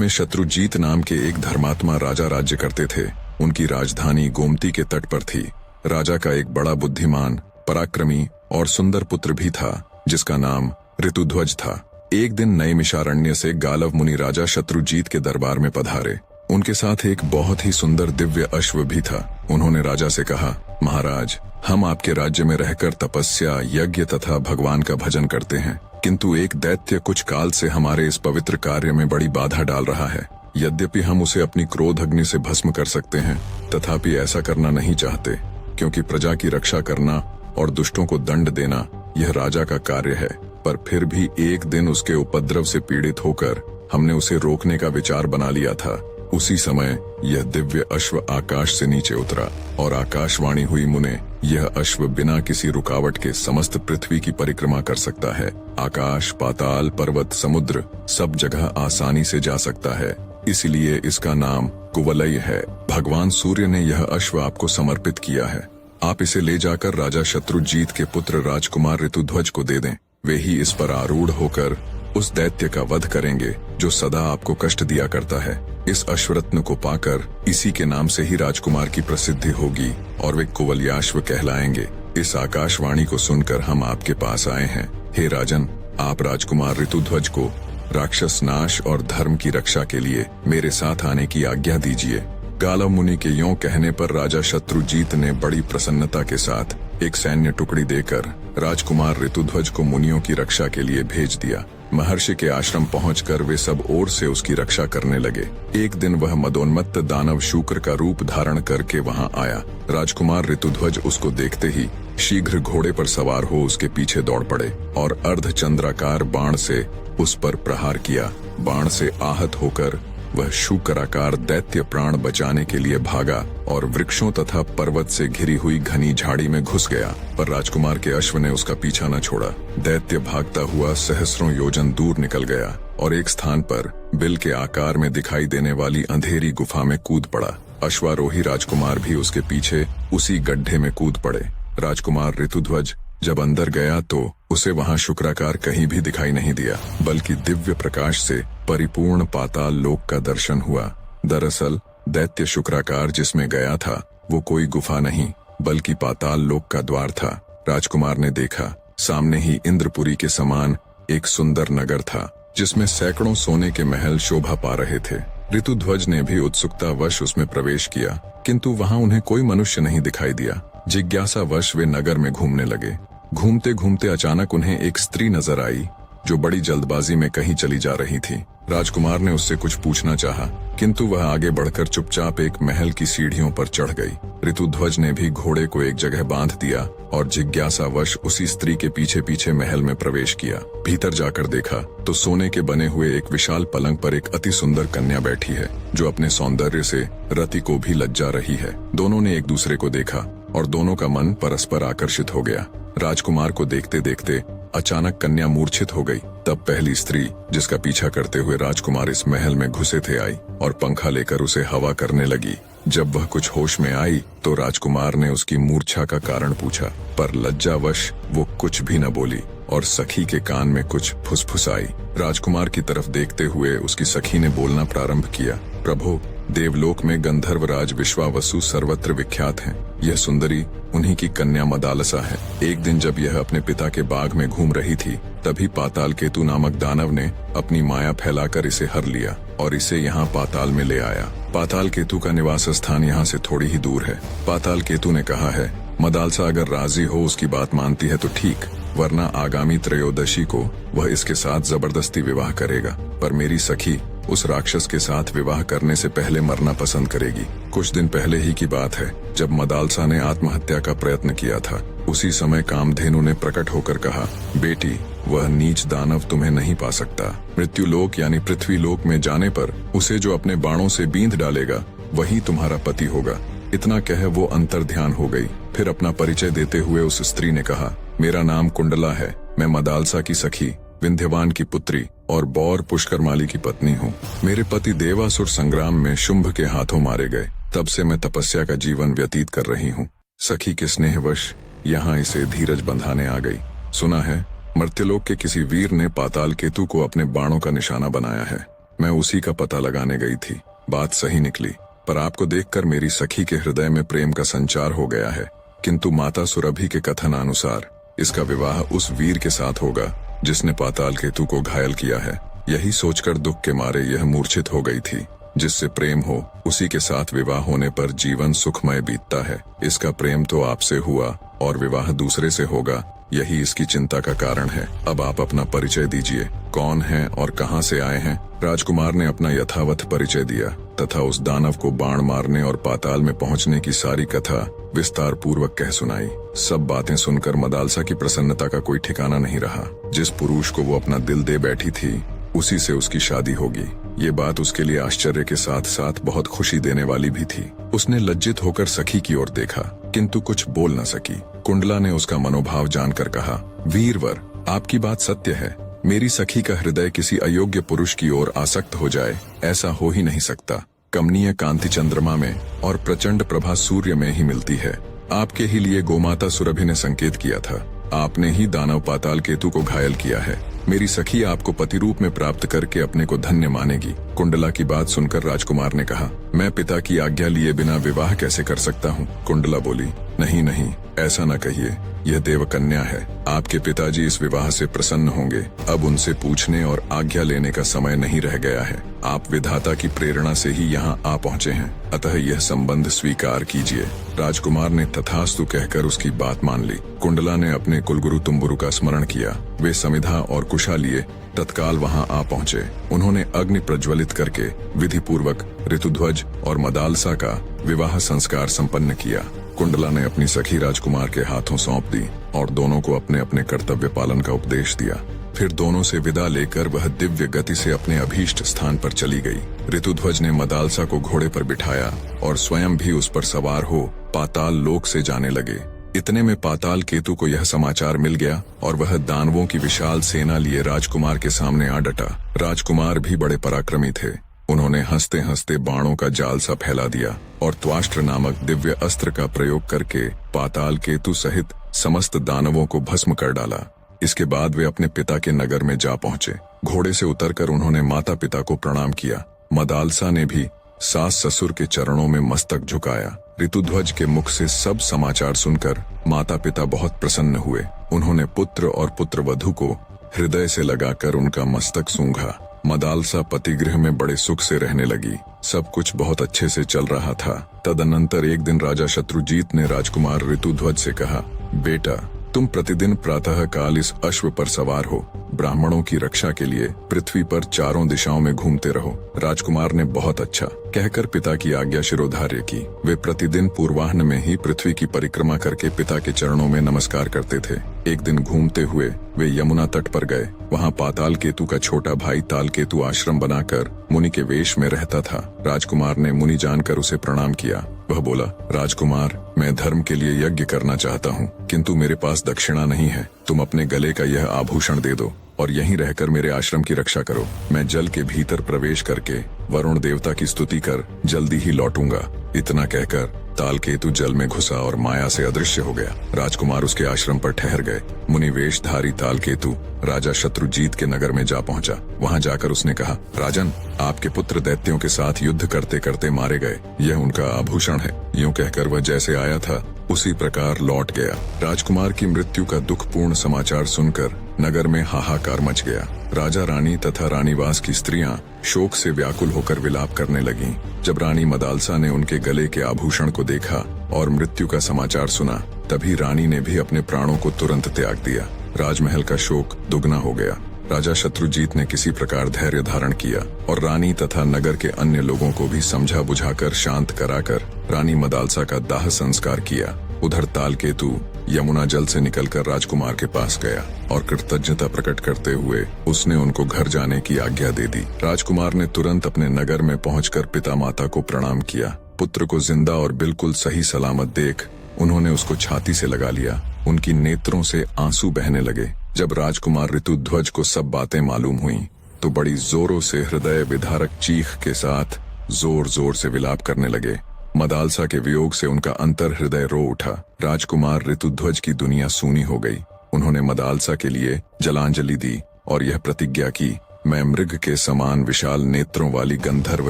में शत्रुजीत नाम के एक धर्मात्मा राजा राज्य करते थे। उनकी राजधानी गोमती के तट पर थी। राजा का एक बड़ा बुद्धिमान, पराक्रमी और सुंदर पुत्र भी था, जिसका नाम ऋतुध्वज था। एक दिन नैमिषारण्य से गालव मुनि राजा शत्रुजीत के दरबार में पधारे। उनके साथ एक बहुत ही सुंदर दिव्य अश्व भी था। उन्होंने राजा से कहा, महाराज, हम आपके राज्य में रहकर तपस्या, यज्ञ तथा भगवान का भजन करते हैं, किंतु एक दैत्य कुछ काल से हमारे इस पवित्र कार्य में बड़ी बाधा डाल रहा है। यद्यपि हम उसे अपनी क्रोध अग्नि से भस्म कर सकते हैं, तथापि ऐसा करना नहीं चाहते, क्योंकि प्रजा की रक्षा करना और दुष्टों को दंड देना यह राजा का कार्य है। पर फिर भी एक दिन उसके उपद्रव से पीड़ित होकर हमने उसे रोकने का विचार बना लिया था। उसी समय यह दिव्य अश्व आकाश से नीचे उतरा और आकाशवाणी हुई, मुने, यह अश्व बिना किसी रुकावट के समस्त पृथ्वी की परिक्रमा कर सकता है। आकाश, पाताल, पर्वत, समुद्र सब जगह आसानी से जा सकता है, इसलिए इसका नाम कुवलय है। भगवान सूर्य ने यह अश्व आपको समर्पित किया है। आप इसे ले जाकर राजा शत्रुजीत के पुत्र राजकुमार ऋतुध्वज को दे दें। वे ही इस पर आरूढ़ होकर उस दैत्य का वध करेंगे जो सदा आपको कष्ट दिया करता है। इस अश्वरत्न को पाकर इसी के नाम से ही राजकुमार की प्रसिद्धि होगी और वे कुवलयाश्व कहलाएंगे। इस आकाशवाणी को सुनकर हम आपके पास आए हैं। हे राजन, आप राजकुमार ऋतुध्वज को राक्षस नाश और धर्म की रक्षा के लिए मेरे साथ आने की आज्ञा दीजिए। गालव मुनि के यों कहने पर राजा शत्रुजीत ने बड़ी प्रसन्नता के साथ एक सैन्य टुकड़ी देकर राजकुमार ऋतुध्वज को मुनियों की रक्षा के लिए भेज दिया। महर्षि के आश्रम पहुंचकर वे सब ओर से उसकी रक्षा करने लगे। एक दिन वह मदोन्मत्त दानव शूकर का रूप धारण करके वहां आया। राजकुमार ऋतुध्वज उसको देखते ही शीघ्र घोड़े पर सवार हो उसके पीछे दौड़ पड़े और अर्धचंद्राकार बाण से उस पर प्रहार किया। बाण से आहत होकर वह शूकराकार दैत्य प्राण बचाने के लिए भागा और वृक्षों तथा पर्वत से घिरी हुई घनी झाड़ी में घुस गया, पर राजकुमार के अश्व ने उसका पीछा न छोड़ा। दैत्य भागता हुआ सहस्रों योजन दूर निकल गया और एक स्थान पर बिल के आकार में दिखाई देने वाली अंधेरी गुफा में कूद पड़ा। अश्वारोही राजकुमार भी उसके पीछे उसी गड्ढे में कूद पड़े। राजकुमार ऋतुध्वज जब अंदर गया तो उसे वहां शुक्राकार कहीं भी दिखाई नहीं दिया, बल्कि दिव्य प्रकाश से परिपूर्ण पाताल लोक का दर्शन हुआ। दरअसल दैत्य शुक्राकार जिसमें गया था वो कोई गुफा नहीं, बल्कि पाताल लोक का द्वार था। राजकुमार ने देखा, सामने ही इंद्रपुरी के समान एक सुंदर नगर था, जिसमें सैकड़ों सोने के महल शोभा पा रहे थे। ऋतुध्वज ने भी उत्सुकतावश उसमें प्रवेश किया, किंतु वहां उन्हें कोई मनुष्य नहीं दिखाई दिया। जिज्ञासावश वे नगर में घूमने लगे। घूमते घूमते अचानक उन्हें एक स्त्री नजर आई जो बड़ी जल्दबाजी में कहीं चली जा रही थी। राजकुमार ने उससे कुछ पूछना चाहा, किंतु वह आगे बढ़कर चुपचाप एक महल की सीढ़ियों पर चढ़ गई। ऋतुध्वज ने भी घोड़े को एक जगह बांध दिया और जिज्ञासावश उसी स्त्री के पीछे पीछे महल में प्रवेश किया। भीतर जाकर देखा तो सोने के बने हुए एक विशाल पलंग पर एक अति सुंदर कन्या बैठी है, जो अपने सौंदर्य से रति को भी लज्जा रही है। दोनों ने एक दूसरे को देखा और दोनों का मन परस्पर आकर्षित हो गया। राजकुमार को देखते देखते अचानक कन्या मूर्छित हो गई। तब पहली स्त्री, जिसका पीछा करते हुए राजकुमार इस महल में घुसे थे, आई और पंखा लेकर उसे हवा करने लगी। जब वह कुछ होश में आई तो राजकुमार ने उसकी मूर्छा का कारण पूछा, पर लज्जावश वो कुछ भी न बोली और सखी के कान में कुछ फुसफुसाई। राजकुमार की तरफ देखते हुए उसकी सखी ने बोलना प्रारंभ किया, प्रभु, देवलोक में गंधर्वराज विश्वावसु सर्वत्र विख्यात हैं। यह सुंदरी उन्हीं की कन्या मदालसा है। एक दिन जब यह अपने पिता के बाग में घूम रही थी, तभी पाताल केतु नामक दानव ने अपनी माया फैलाकर इसे हर लिया और इसे यहाँ पाताल में ले आया। पाताल केतु का निवास स्थान यहाँ से थोड़ी ही दूर है। पाताल केतु ने कहा है, मदालसा अगर राजी हो, उसकी बात मानती है तो ठीक, वरना आगामी त्रयोदशी को वह इसके साथ जबरदस्ती विवाह करेगा। पर मेरी सखी उस राक्षस के साथ विवाह करने से पहले मरना पसंद करेगी। कुछ दिन पहले ही की बात है, जब मदालसा ने आत्महत्या का प्रयत्न किया था। उसी समय कामधेनु ने प्रकट होकर कहा, बेटी, वह नीच दानव तुम्हें नहीं पा सकता। मृत्युलोक यानी पृथ्वी लोक में जाने पर उसे जो अपने बाणों से बींध डालेगा वही तुम्हारा पति होगा। इतना कह वो अंतर्ध्यान हो गई। फिर अपना परिचय देते हुए उस स्त्री ने कहा, मेरा नाम कुंडला है, मैं मदालसा की सखी, विंध्यवान की पुत्री और बौर पुष्करमाली की पत्नी हूँ। मेरे पति देवासुर संग्राम में शुंभ के हाथों मारे गए, तब से मैं तपस्या का जीवन व्यतीत कर रही हूँ। सखी के स्नेहवश यहाँ इसे धीरज बंधाने आ गई। सुना है मर्त्यलोक के किसी वीर ने पाताल केतु को अपने बाणों का निशाना बनाया है। मैं उसी का पता लगाने गई थी। बात सही निकली, पर आपको देखकर मेरी सखी के हृदय में प्रेम का संचार हो गया है। किंतु माता सुरभि के कथन अनुसार इसका विवाह उस वीर के साथ होगा जिसने पाताल केतु को घायल किया है। यही सोचकर दुख के मारे यह मूर्छित हो गई थी। जिससे प्रेम हो उसी के साथ विवाह होने पर जीवन सुखमय बीतता है। इसका प्रेम तो आपसे हुआ और विवाह दूसरे से होगा, यही इसकी चिंता का कारण है। अब आप अपना परिचय दीजिए, कौन हैं और कहां से आए हैं। राजकुमार ने अपना यथावत परिचय दिया तथा उस दानव को बाण मारने और पाताल में पहुंचने की सारी कथा विस्तार पूर्वक कह सुनाई। सब बातें सुनकर मदालसा की प्रसन्नता का कोई ठिकाना नहीं रहा। जिस पुरुष को वो अपना दिल दे बैठी थी उसी से उसकी शादी होगी, ये बात उसके लिए आश्चर्य के साथ साथ बहुत खुशी देने वाली भी थी। उसने लज्जित होकर सखी की ओर देखा किंतु कुछ बोल न सकी। कुंडला ने उसका मनोभाव जानकर कहा, वीरवर, आपकी बात सत्य है। मेरी सखी का हृदय किसी अयोग्य पुरुष की ओर आसक्त हो जाए, ऐसा हो ही नहीं सकता। कमनीय कांति चंद्रमा में और प्रचंड प्रभा सूर्य में ही मिलती है। आपके ही लिए गोमाता सुरभि ने संकेत किया था। आपने ही दानव पाताल केतु को घायल किया है। मेरी सखी आपको पति रूप में प्राप्त करके अपने को धन्य मानेगी। कुंडला की बात सुनकर राजकुमार ने कहा, मैं पिता की आज्ञा लिए बिना विवाह कैसे कर सकता हूँ। कुंडला बोली, नहीं नहीं, ऐसा न कहिए, यह देवकन्या है। आपके पिताजी इस विवाह से प्रसन्न होंगे। अब उनसे पूछने और आज्ञा लेने का समय नहीं रह गया है। आप विधाता की प्रेरणा से ही यहाँ आ पहुँचे हैं, अतः यह संबंध स्वीकार कीजिए। राजकुमार ने तथास्तु कहकर उसकी बात मान ली। कुंडला ने अपने कुलगुरु तुम्बुरु का स्मरण किया। वे समिधा और कुशा लिए तत्काल वहां आ पहुंचे। उन्होंने अग्नि प्रज्वलित करके विधि पूर्वक ऋतुध्वज और मदालसा का विवाह संस्कार संपन्न किया। कुंडला ने अपनी सखी राजकुमार के हाथों सौंप दी और दोनों को अपने अपने कर्तव्य पालन का उपदेश दिया। फिर दोनों से विदा लेकर वह दिव्य गति से अपने अभीष्ट स्थान पर चली गई। ऋतुध्वज ने मदालसा को घोड़े पर बिठाया और स्वयं भी उस पर सवार हो पाताल लोक से जाने लगे। इतने में पाताल केतु को यह समाचार मिल गया और वह दानवों की विशाल सेना लिए राजकुमार के सामने आ डटा। राजकुमार भी बड़े पराक्रमी थे। उन्होंने हंसते हंसते बाणों का जाल सा फैला दिया और त्वाष्ट्र नामक दिव्य अस्त्र का प्रयोग करके पाताल केतु सहित समस्त दानवों को भस्म कर डाला। इसके बाद वे अपने पिता के नगर में जा पहुंचे। घोड़े से उतरकर उन्होंने माता पिता को प्रणाम किया। मदालसा ने भी सास ससुर के चरणों में मस्तक झुकाया। ऋतुध्वज के मुख से सब समाचार सुनकर माता पिता बहुत प्रसन्न हुए। उन्होंने पुत्र और पुत्रवधू को हृदय से लगाकर उनका मस्तक सूंघा। मदालसा पतिगृह में बड़े सुख से रहने लगी। सब कुछ बहुत अच्छे से चल रहा था। तदनंतर एक दिन राजा शत्रुजीत ने राजकुमार ऋतुध्वज से कहा, बेटा, तुम प्रतिदिन प्रातः काल इस अश्व पर सवार हो ब्राह्मणों की रक्षा के लिए पृथ्वी पर चारों दिशाओं में घूमते रहो। राजकुमार ने बहुत अच्छा कहकर पिता की आज्ञा शिरोधार्य की। वे प्रतिदिन पूर्वाह्न में ही पृथ्वी की परिक्रमा करके पिता के चरणों में नमस्कार करते थे। एक दिन घूमते हुए वे यमुना तट पर गए। वहाँ पाताल केतु का छोटा भाई ताल केतु आश्रम बनाकर मुनि के वेश में रहता था। राजकुमार ने मुनि जानकर उसे प्रणाम किया। वह बोला, राजकुमार, मैं धर्म के लिए यज्ञ करना चाहता हूँ, किंतु मेरे पास दक्षिणा नहीं है। तुम अपने गले का यह आभूषण दे दो और यहीं रहकर मेरे आश्रम की रक्षा करो। मैं जल के भीतर प्रवेश करके वरुण देवता की स्तुति कर जल्दी ही लौटूंगा। इतना कहकर ताल केतु जल में घुसा और माया से अदृश्य हो गया। राजकुमार उसके आश्रम पर ठहर गए। मुनि वेशधारी ताल केतु राजा शत्रुजीत के नगर में जा पहुंचा। वहां जाकर उसने कहा, राजन, आपके पुत्र दैत्यों के साथ युद्ध करते करते मारे गए। यह उनका आभूषण है। यूं कहकर वह जैसे आया था उसी प्रकार लौट गया। राजकुमार की मृत्यु का दुखपूर्ण समाचार सुनकर नगर में हाहाकार मच गया। राजा रानी तथा रानीवास की स्त्रियां शोक से व्याकुल होकर विलाप करने लगीं। जब रानी मदालसा ने उनके गले के आभूषण को देखा और मृत्यु का समाचार सुना, तभी रानी ने भी अपने प्राणों को तुरंत त्याग दिया। राजमहल का शोक दुगना हो गया। राजा शत्रुजीत ने किसी प्रकार धैर्य धारण किया और रानी तथा नगर के अन्य लोगों को भी समझा बुझाकर शांत कराकर रानी मदालसा का दाह संस्कार किया। उधर ताल केतु यमुना जल से निकलकर राजकुमार के पास गया और कृतज्ञता प्रकट करते हुए उसने उनको घर जाने की आज्ञा दे दी। राजकुमार ने तुरंत अपने नगर में पहुंचकर पिता माता को प्रणाम किया। पुत्र को जिंदा और बिल्कुल सही सलामत देख उन्होंने उसको छाती से लगा लिया। उनकी नेत्रों से आंसू बहने लगे। जब राजकुमार ऋतुध्वज को सब बातें मालूम हुईं, तो बड़ी जोरों से हृदय विदारक चीख के साथ जोर जोर से विलाप करने लगे। मदालसा के वियोग से उनका अंतर हृदय रो उठा। राजकुमार ऋतुध्वज की दुनिया सूनी हो गई। उन्होंने मदालसा के लिए जलांजलि दी और यह प्रतिज्ञा की मैं मृग के समान विशाल नेत्रों वाली गंधर्व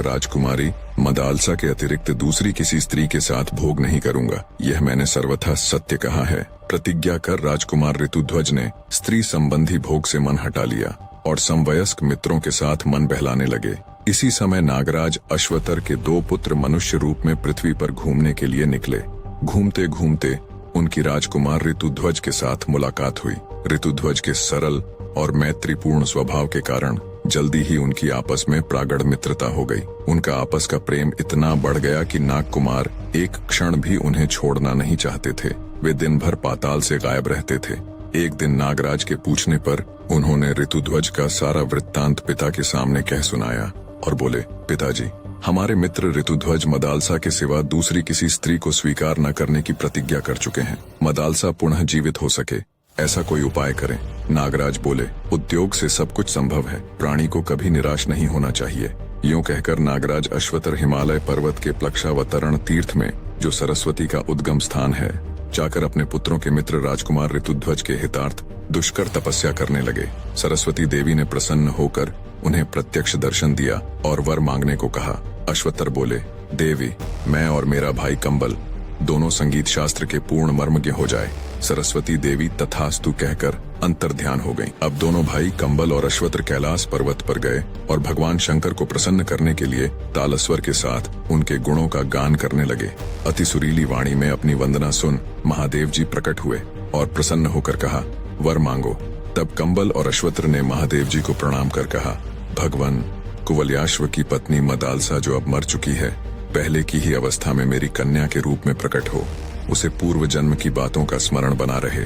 राजकुमारी मदालसा के अतिरिक्त दूसरी किसी स्त्री के साथ भोग नहीं करूंगा। यह मैंने सर्वथा सत्य कहा है। प्रतिज्ञा कर राजकुमार ऋतुध्वज ने स्त्री संबंधी भोग से मन हटा लिया और समवयस्क मित्रों के साथ मन बहलाने लगे। इसी समय नागराज अश्वतर के 2 पुत्र मनुष्य रूप में पृथ्वी पर घूमने के लिए निकले। घूमते घूमते उनकी राजकुमार ऋतुध्वज के साथ मुलाकात हुई। ऋतुध्वज के सरल और मैत्रीपूर्ण स्वभाव के कारण जल्दी ही उनकी आपस में प्रागढ़ मित्रता हो गई। उनका आपस का प्रेम इतना बढ़ गया कि नागकुमार एक क्षण भी उन्हें छोड़ना नहीं चाहते थे। वे दिन भर पाताल से गायब रहते थे। एक दिन नागराज के पूछने पर उन्होंने ऋतुध्वज का सारा वृत्तांत पिता के सामने कह सुनाया और बोले, पिताजी, हमारे मित्र ऋतुध्वज मदालसा के सिवा दूसरी किसी स्त्री को स्वीकार न करने की प्रतिज्ञा कर चुके हैं। मदालसा पुनः जीवित हो सके ऐसा कोई उपाय करें। नागराज बोले, उद्योग से सब कुछ संभव है, प्राणी को कभी निराश नहीं होना चाहिए। यूं कहकर नागराज अश्वतर हिमालय पर्वत के प्लक्षावतरण तीर्थ में, जो सरस्वती का उद्गम स्थान है, जाकर अपने पुत्रों के मित्र राजकुमार ऋतुध्वज के हितार्थ दुष्कर तपस्या करने लगे। सरस्वती देवी ने प्रसन्न होकर उन्हें प्रत्यक्ष दर्शन दिया और वर मांगने को कहा। अश्वतर बोले, देवी, मैं और मेरा भाई कंबल दोनों संगीत शास्त्र के पूर्ण मर्मज्ञ हो जाए। सरस्वती देवी तथास्तु कहकर अंतर्ध्यान हो गईं। अब दोनों भाई कंबल और अश्वतर कैलाश पर्वत पर गए और भगवान शंकर को प्रसन्न करने के लिए तालस्वर के साथ उनके गुणों का गान करने लगे। अति सुरीली वाणी में अपनी वंदना सुन महादेव जी प्रकट हुए और प्रसन्न होकर कहा, वर मांगो। तब कंबल और अश्वतर ने महादेव जी को प्रणाम कर कहा, भगवान, कुवलयाश्व की पत्नी मदालसा जो अब मर चुकी है, पहले की ही अवस्था में मेरी कन्या के रूप में प्रकट हो। उसे पूर्व जन्म की बातों का स्मरण बना रहे,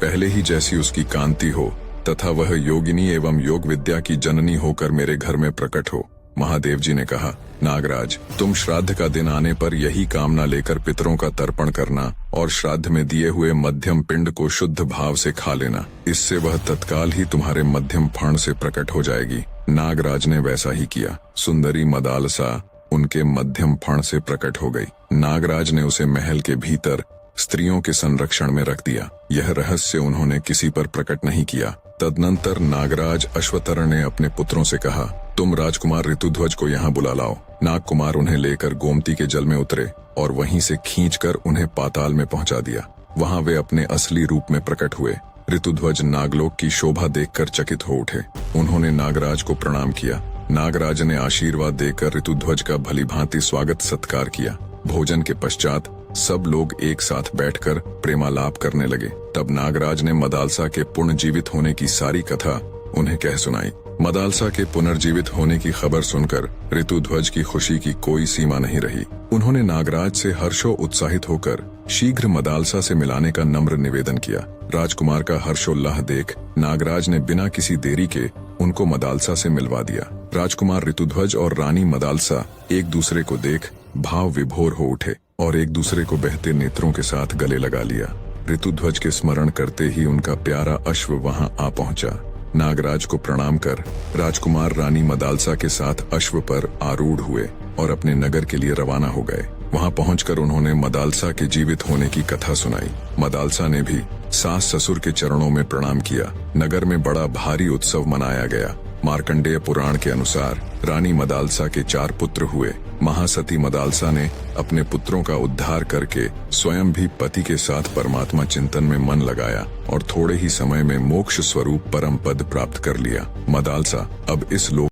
पहले ही जैसी उसकी कांति हो तथा वह योगिनी एवं योग विद्या की जननी होकर मेरे घर में प्रकट हो। महादेव जी ने कहा, नागराज, तुम श्राद्ध का दिन आने पर यही कामना लेकर पितरों का तर्पण करना और श्राद्ध में दिए हुए मध्यम पिंड को शुद्ध भाव से खा लेना। इससे वह तत्काल ही तुम्हारे मध्यम फण से प्रकट हो जाएगी। नागराज ने वैसा ही किया। सुंदरी मदालसा उनके मध्यम फण से प्रकट हो गई। नागराज ने उसे महल के भीतर स्त्रियों के संरक्षण में रख दिया। यह रहस्य उन्होंने किसी पर प्रकट नहीं किया। तदनंतर नागराज अश्वतर ने अपने पुत्रों से कहा, तुम राजकुमार ऋतुध्वज को यहाँ बुला लाओ। नागकुमार उन्हें लेकर गोमती के जल में उतरे और वहीं से खींचकर उन्हें पाताल में पहुंचा दिया। वहां वे अपने असली रूप में प्रकट हुए। ऋतुध्वज नागलोक की शोभा देखकर चकित हो उठे। उन्होंने नागराज को प्रणाम किया। नागराज ने आशीर्वाद देकर ऋतुध्वज का भलीभांति स्वागत सत्कार किया। भोजन के पश्चात सब लोग एक साथ बैठकर प्रेमालाप करने लगे। तब नागराज ने मदालसा के पुनर्जीवित होने की सारी कथा उन्हें कह सुनाई। मदालसा के पुनर्जीवित होने की खबर सुनकर ऋतुध्वज की खुशी की कोई सीमा नहीं रही। उन्होंने नागराज से हर्षो उत्साहित होकर शीघ्र मदालसा से मिलाने का नम्र निवेदन किया। राजकुमार का हर्षोल्लाह देख नागराज ने बिना किसी देरी के उनको मदालसा से मिलवा दिया। राजकुमार ऋतुध्वज और रानी मदालसा एक दूसरे को देख भाव विभोर हो उठे और एक दूसरे को बहते नेत्रों के साथ गले लगा लिया। ऋतुध्वज के स्मरण करते ही उनका प्यारा अश्व वहां आ पहुंचा। नागराज को प्रणाम कर राजकुमार रानी मदालसा के साथ अश्व पर आरूढ़ हुए और अपने नगर के लिए रवाना हो गए। वहां पहुंचकर उन्होंने मदालसा के जीवित होने की कथा सुनाई। मदालसा ने भी सास ससुर के चरणों में प्रणाम किया। नगर में बड़ा भारी उत्सव मनाया गया। मार्कंडेय पुराण के अनुसार रानी मदालसा के 4 पुत्र हुए। महासती मदालसा ने अपने पुत्रों का उद्धार करके स्वयं भी पति के साथ परमात्मा चिंतन में मन लगाया और थोड़े ही समय में मोक्ष स्वरूप परम पद प्राप्त कर लिया। मदालसा अब इस लोक